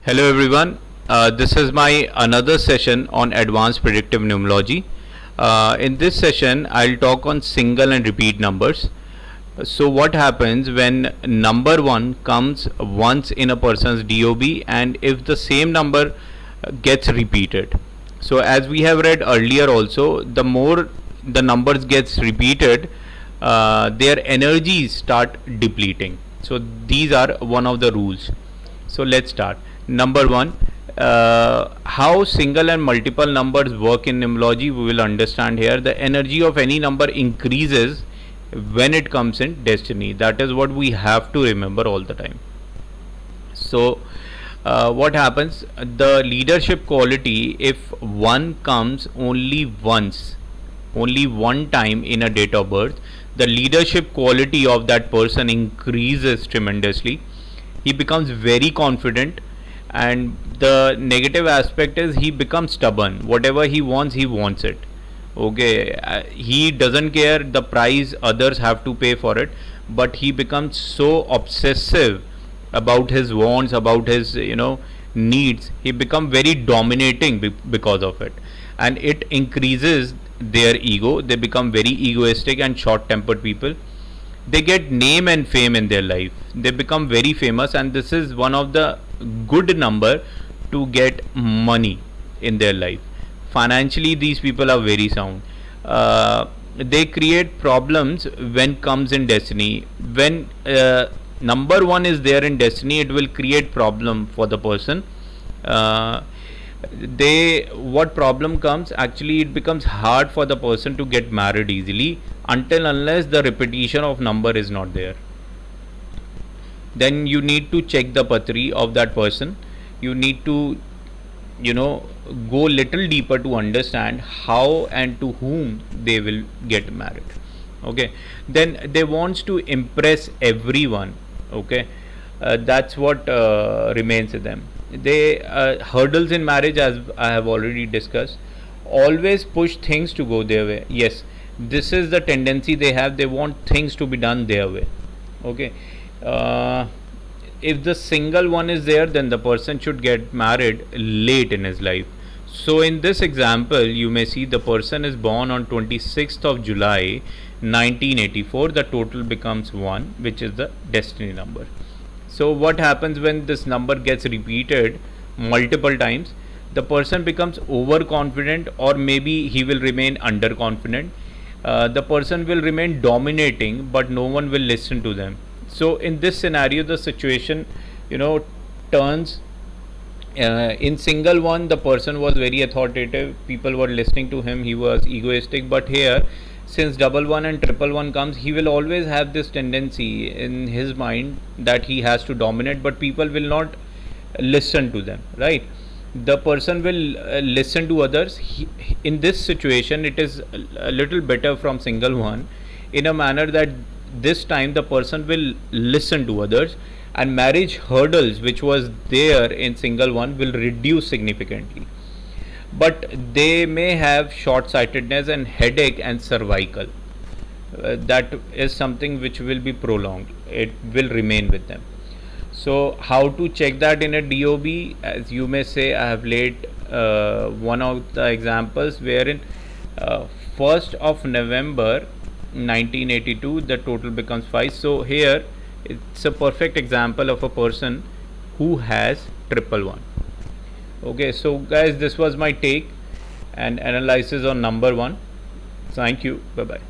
Hello everyone. This is my another session on advanced predictive numerology. In this session, I'll talk on single and repeat numbers. So what happens when number 1 comes once in a person's DOB and if the same number gets repeated. So as we have read earlier also, the more the numbers gets repeated, their energies start depleting. So these are one of the rules. So let's start. Number 1, how single and multiple numbers work in numerology we will understand here. The energy of any number increases when it comes in destiny. That is what we have to remember all the time. So what happens, the leadership quality, if one comes only once, only one time in a date of birth, the leadership quality of that person increases tremendously. He becomes very confident, and the negative aspect is he becomes stubborn. Whatever he wants it. Okay, he doesn't care the price others have to pay for it, but he becomes so obsessive about his wants, about his needs. He become very dominating because of it, and it increases their ego. They become very egoistic and short tempered people. They get name and fame in their life. They become very famous, and this is one of the good number to get money in their life. Financially, these people are very sound. They create problems when comes in destiny. When number 1 is there in destiny, it will create problem for the person. What problem comes, actually it becomes hard for the person to get married easily until unless the repetition of number is not there. Then you need to check the patri of that person. You need to go little deeper to understand how and to whom they will get married. Okay, then they wants to impress everyone. Okay, that's what remains with them. They hurdles in marriage, as I have already discussed, always push things to go their way. Yes, this is the tendency they have. They want things to be done their way. Okay, if the single one is there, then the person should get married late in his life. So in this example, you may see the person is born on 26th of July 1984. The total becomes 1, which is the destiny number. So what happens when this number gets repeated multiple times? The person becomes overconfident, or maybe he will remain underconfident. The person will remain dominating, but no one will listen to them. So in this scenario, the situation turns. In single one, the person was very authoritative. People were listening to him. He was egoistic. But here, since double one and triple one comes, he will always have this tendency in his mind that he has to dominate, but people will not listen to them, right? The person will listen to others. In this situation, it is a little better from single one, in a manner that this time the person will listen to others, and marriage hurdles which was there in single one will reduce significantly. But they may have short-sightedness and headache and cervical. That is something which will be prolonged. It will remain with them. So how to check that in a DOB? As you may say, I have laid one of the examples wherein 1st of November 1982 the total becomes 5. So here it's a perfect example of a person who has triple one. Okay, so guys, this was my take and analysis on number 1. Thank you. Bye bye.